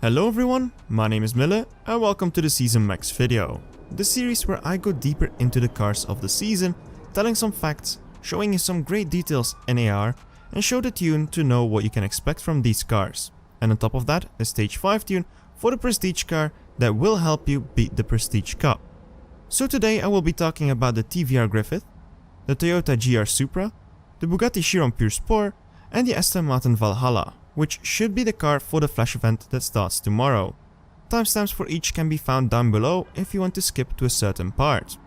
Hello everyone, my name is Miller and welcome to the Season Max video, the series where I go deeper into the cars of the season, telling some facts, showing you some great details in AR, and show the tune to know what you can expect from these cars. And on top of that, a stage 5 tune for the Prestige car that will help you beat the Prestige Cup. So today I will be talking about the TVR Griffith, the Toyota GR Supra, the Bugatti Chiron Pure Sport, and the Aston Valhalla, which should be the car for the flash event that starts tomorrow. Timestamps for each can be found down below if you want to skip to a certain part.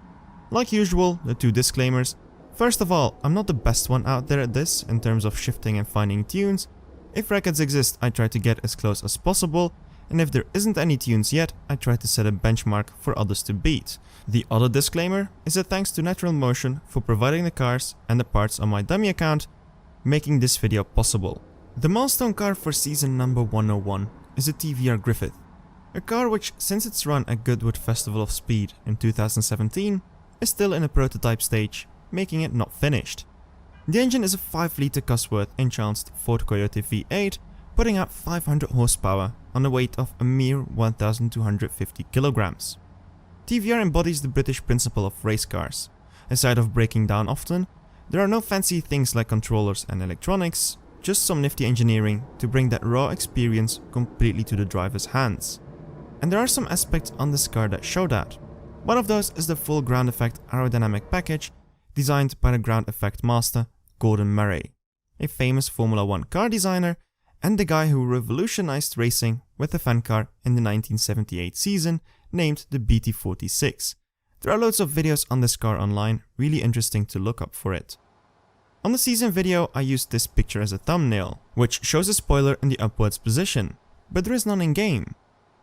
Like usual, the two disclaimers. First of all, I'm not the best one out there at this in terms of shifting and finding tunes. If records exist, I try to get as close as possible, and if there isn't any tunes yet, I try to set a benchmark for others to beat. The other disclaimer is that thanks to Natural Motion for providing the cars and the parts on my dummy account, making this video possible. The milestone car for season number 101 is a TVR Griffith, a car which, since its run at Goodwood Festival of Speed in 2017, is still in a prototype stage, making it not finished. The engine is a 5-litre Cosworth enhanced Ford Coyote V8, putting out 500 horsepower on a weight of a mere 1,250 kilograms. TVR embodies the British principle of race cars. Aside of breaking down often, there are no fancy things like controllers and electronics, just some nifty engineering to bring that raw experience completely to the driver's hands. And there are some aspects on this car that show that. One of those is the full ground effect aerodynamic package designed by the ground effect master Gordon Murray, a famous Formula 1 car designer and the guy who revolutionized racing with a fan car in the 1978 season named the BT46. There are loads of videos on this car online, really interesting to look up for it. On the season video, I used this picture as a thumbnail, which shows a spoiler in the upwards position, but there is none in game.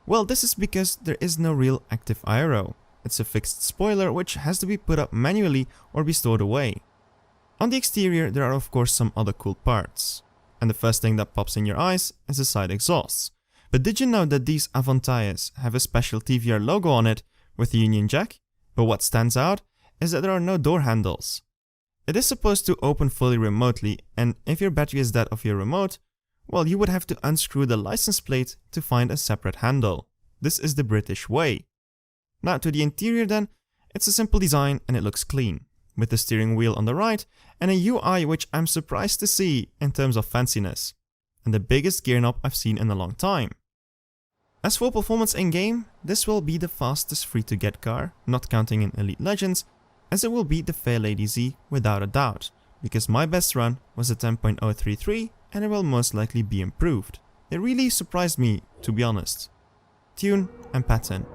Well, this is because there is no real active aero. It's a fixed spoiler which has to be put up manually or be stored away. On the exterior, there are of course some other cool parts. And the first thing that pops in your eyes is the side exhausts. But did you know that these avant tires have a special TVR logo on it with a Union Jack? But what stands out is that there are no door handles. It is supposed to open fully remotely, and if your battery is that of your remote, well, you would have to unscrew the license plate to find a separate handle. This is the British way. Now to the interior then, it's a simple design and it looks clean, with the steering wheel on the right and a UI which I'm surprised to see in terms of fanciness, and the biggest gear knob I've seen in a long time. As for performance in-game, this will be the fastest free-to-get car, not counting in Elite Legends, as it will beat the Fairlady Z without a doubt, because my best run was a 10.033 and it will most likely be improved. It really surprised me, to be honest. Tune and pattern.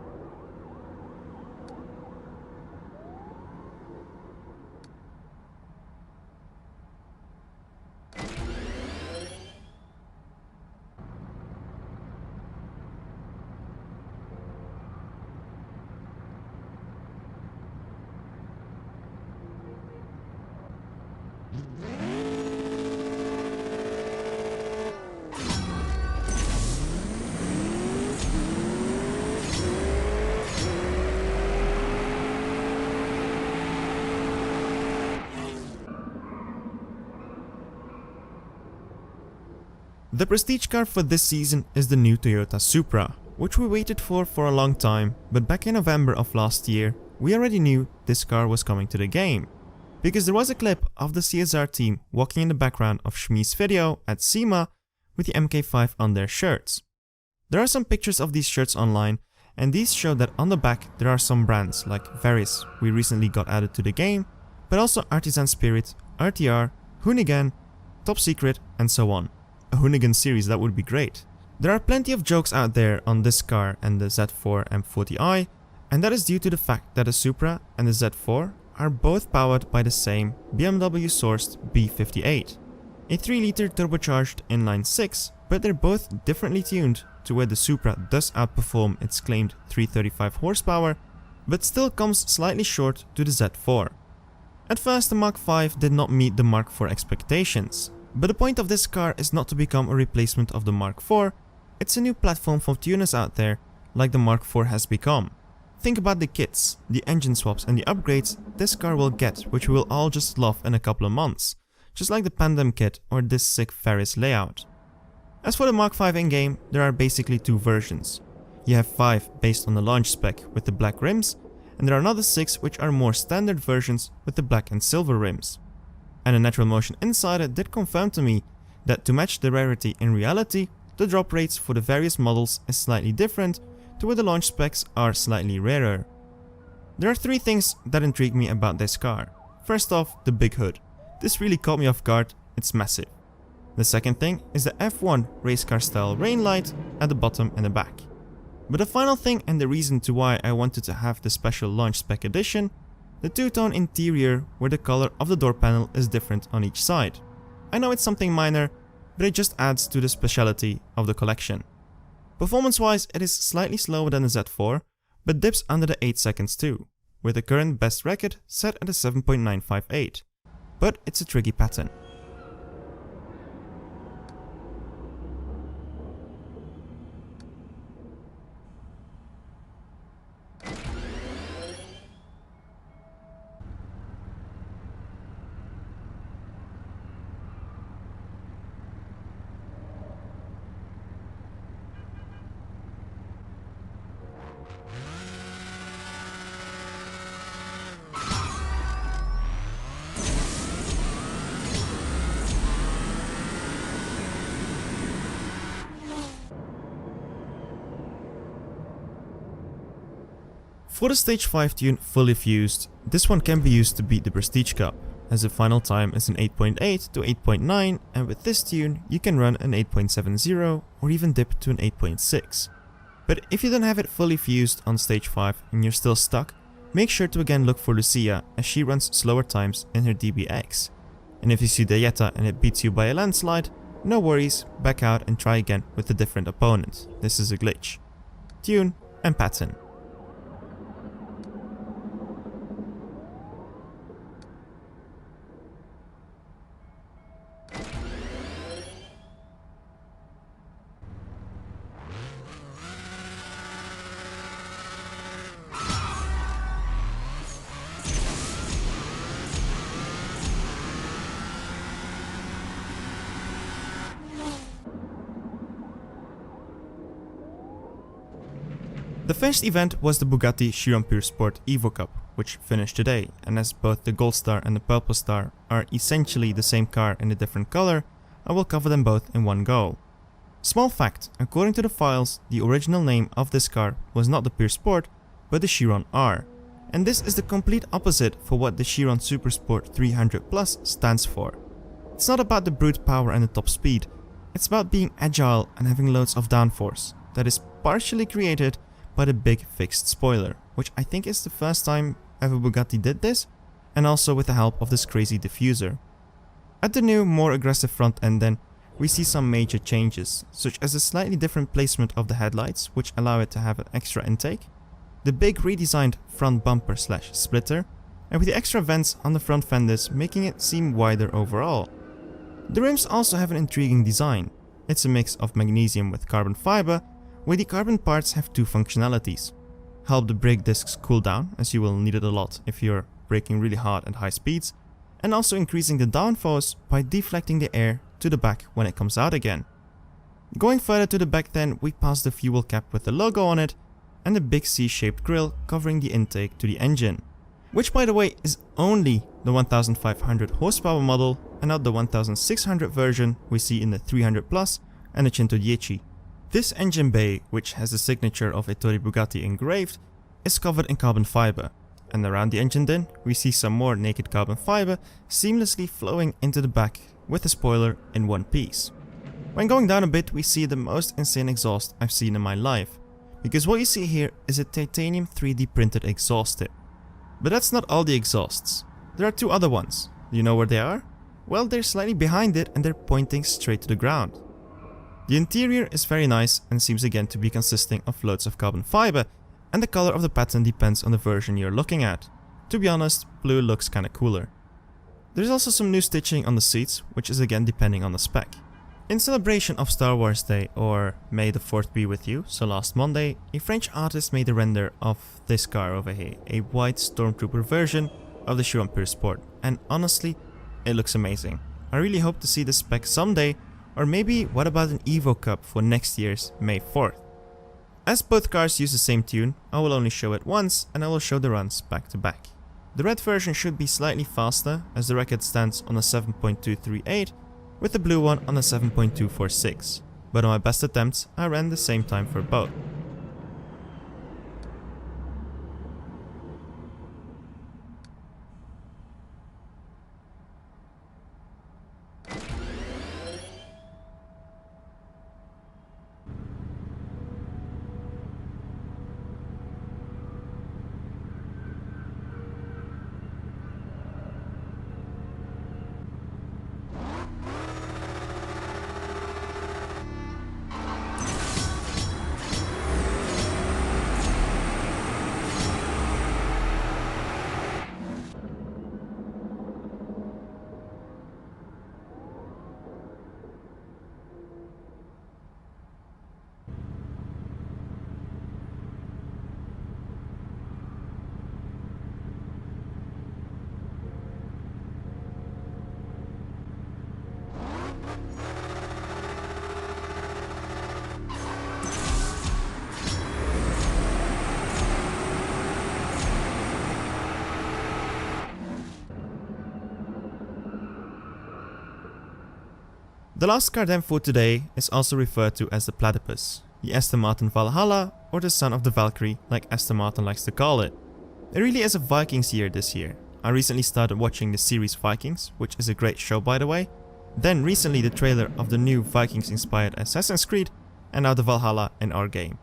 The prestige car for this season is the new Toyota Supra, which we waited for a long time, but back in November of last year, we already knew this car was coming to the game. Because there was a clip of the CSR team walking in the background of Shmi's video at SEMA with the Mk5 on their shirts. There are some pictures of these shirts online, and these show that on the back there are some brands like Varys, we recently got added to the game, but also Artisan Spirit, RTR, Hoonigan, Top Secret, and so on. A Hoonigan series, that would be great. There are plenty of jokes out there on this car and the Z4 M40i, and that is due to the fact that the Supra and the Z4 are both powered by the same BMW sourced B58, a 3-litre turbocharged inline-6, but they're both differently tuned to where the Supra does outperform its claimed 335 horsepower, but still comes slightly short to the Z4. At first the Mk5 did not meet the Mark IV expectations. But the point of this car is not to become a replacement of the Mark IV, it's a new platform for tuners out there, like the Mark IV has become. Think about the kits, the engine swaps and the upgrades this car will get, which we will all just love in a couple of months, just like the Pandem kit or this sick Ferris layout. As for the Mk 5 in-game, there are basically two versions. You have 5 based on the launch spec with the black rims, and there are another 6 which are more standard versions with the black and silver rims. And a Natural Motion insider did confirm to me that to match the rarity in reality, the drop rates for the various models is slightly different to where the launch specs are slightly rarer. There are 3 things that intrigue me about this car. First off, the big hood. This really caught me off guard, it's massive. The second thing is the F1 race car style rain light at the bottom and the back. But the final thing, and the reason to why I wanted to have the special launch spec edition, the two-tone interior where the color of the door panel is different on each side. I know it's something minor, but it just adds to the speciality of the collection. Performance-wise, it is slightly slower than the Z4, but dips under the 8 seconds too, with the current best record set at a 7.958. But it's a tricky pattern. For the Stage 5 tune fully fused, this one can be used to beat the Prestige Cup, as the final time is an 8.8 to 8.9, and with this tune you can run an 8.70 or even dip to an 8.6. But if you don't have it fully fused on Stage 5 and you're still stuck, make sure to again look for Lucia, as she runs slower times in her DBX. And if you see the Jetta and it beats you by a landslide, no worries, back out and try again with a different opponent. This is a glitch. Tune and pattern. The finished event was the Bugatti Chiron Pure Sport Evo Cup, which finished today, and as both the Gold Star and the Purple Star are essentially the same car in a different color, I will cover them both in one go. Small fact, according to the files, the original name of this car was not the Pure Sport, but the Chiron R, and this is the complete opposite for what the Chiron Super Sport 300 Plus stands for. It's not about the brute power and the top speed, it's about being agile and having loads of downforce that is partially created by the big fixed spoiler, which I think is the first time ever Bugatti did this, and also with the help of this crazy diffuser. At the new, more aggressive front end then, we see some major changes, such as a slightly different placement of the headlights, which allow it to have an extra intake, the big redesigned front bumper slash splitter, and with the extra vents on the front fenders making it seem wider overall. The rims also have an intriguing design. It's a mix of magnesium with carbon fiber, where the carbon parts have 2 functionalities. Help the brake discs cool down, as you will need it a lot if you're braking really hard at high speeds, and also increasing the downforce by deflecting the air to the back when it comes out again. Going further to the back then, we pass the fuel cap with the logo on it, and the big C-shaped grille covering the intake to the engine. Which by the way is only the 1500 horsepower model and not the 1600 version we see in the 300 Plus and the 110. This engine bay, which has the signature of Ettore Bugatti engraved, is covered in carbon fiber, and around the engine then we see some more naked carbon fiber seamlessly flowing into the back with the spoiler in one piece. When going down a bit, we see the most insane exhaust I've seen in my life, because what you see here is a titanium 3D printed exhaust tip. But that's not all the exhausts. There are 2 other ones. Do you know where they are? Well, they're slightly behind it and they're pointing straight to the ground. The interior is very nice and seems again to be consisting of loads of carbon fiber, and the color of the pattern depends on the version you're looking at. To be honest, blue looks kinda cooler. There's also some new stitching on the seats, which is again depending on the spec. In celebration of Star Wars Day, or May the 4th be with you, so last Monday, a French artist made a render of this car over here, a white Stormtrooper version of the Chiron Pure Sport, and honestly, it looks amazing. I really hope to see this spec someday Or maybe what about an Evo Cup for next year's May 4th? As both cars use the same tune, I will only show it once and I will show the runs back to back. The red version should be slightly faster as the record stands on a 7.238 with the blue one on a 7.246, but on my best attempts I ran the same time for both. The last car then for today is also referred to as the Platypus, the Aston Martin Valhalla, or the son of the Valkyrie like Aston Martin likes to call it. It really is a Vikings year this year. I recently started watching the series Vikings, which is a great show by the way, then recently the trailer of the new Vikings inspired Assassin's Creed, and now the Valhalla in our game.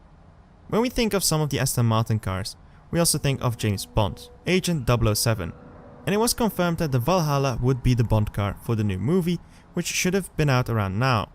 When we think of some of the Aston Martin cars, we also think of James Bond, Agent 007, and it was confirmed that the Valhalla would be the Bond car for the new movie, which should have been out around now.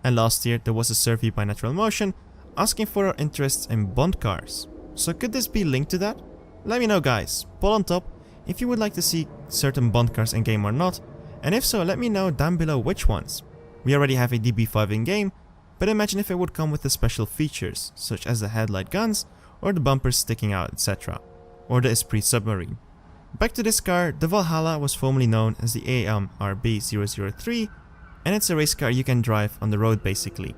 And last year there was a survey by Natural Motion asking for our interests in Bond cars. So could this be linked to that? Let me know guys, poll on top if you would like to see certain Bond cars in game or not, and if so let me know down below which ones. We already have a DB5 in game, but imagine if it would come with the special features such as the headlight guns or the bumpers sticking out, etc. Or the Esprit submarine. Back to this car, the Valhalla was formerly known as the AM RB003, and it's a race car you can drive on the road basically.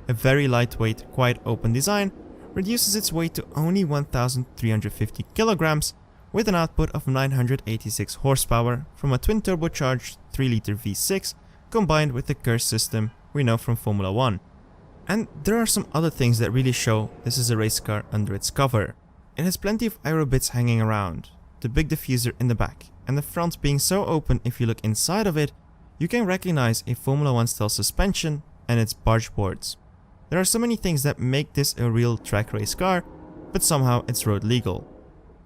A very lightweight, quite open design reduces its weight to only 1,350 kilograms with an output of 986 horsepower from a twin turbocharged 3-liter V6 combined with the Curse system we know from Formula 1. And there are some other things that really show this is a race car under its cover. It has plenty of aero bits hanging around, the big diffuser in the back, and the front being so open if you look inside of it, you can recognize a Formula 1 style suspension and its barge boards. There are so many things that make this a real track race car, but somehow it's road legal.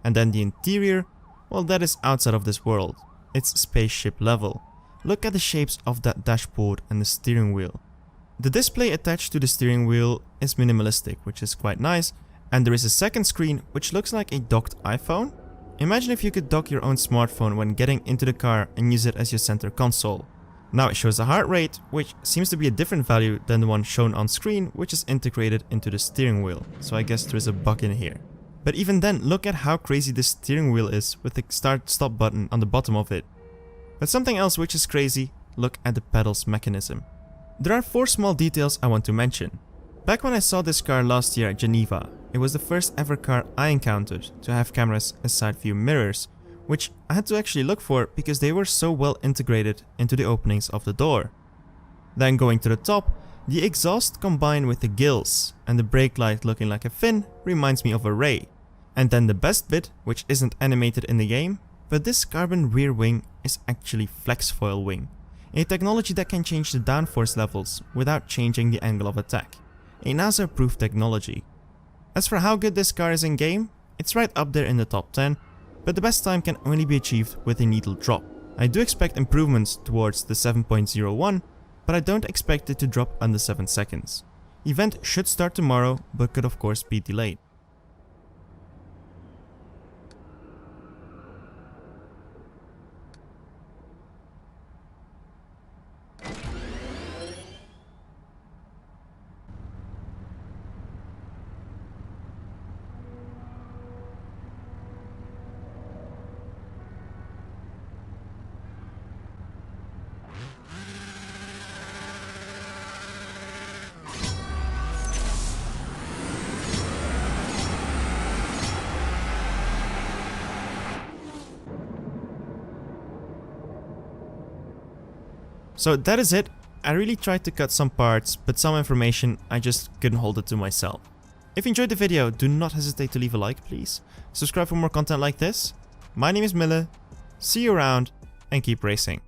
And then the interior, well that is outside of this world. It's spaceship level. Look at the shapes of that dashboard and the steering wheel. The display attached to the steering wheel is minimalistic, which is quite nice, and there is a second screen which looks like a docked iPhone. Imagine if you could dock your own smartphone when getting into the car and use it as your center console. Now it shows a heart rate, which seems to be a different value than the one shown on screen, which is integrated into the steering wheel, so I guess there is a bug in here. But even then, look at how crazy the steering wheel is with the start-stop button on the bottom of it. But something else which is crazy, look at the pedals mechanism. There are 4 small details I want to mention. Back when I saw this car last year at Geneva, it was the first ever car I encountered to have cameras as side view mirrors, which I had to actually look for because they were so well integrated into the openings of the door. Then going to the top, the exhaust combined with the gills and the brake light looking like a fin reminds me of a ray. And then the best bit, which isn't animated in the game, but this carbon rear wing is actually flex foil wing, a technology that can change the downforce levels without changing the angle of attack, a NASA approved technology. As for how good this car is in game, it's right up there in the top 10, but the best time can only be achieved with a needle drop. I do expect improvements towards the 7.01, but I don't expect it to drop under 7 seconds. Event should start tomorrow, but could of course be delayed. So that is it. I really tried to cut some parts, but some information I just couldn't hold it to myself. If you enjoyed the video, do not hesitate to leave a like, please. Subscribe for more content like this. My name is Mille. See you around and keep racing.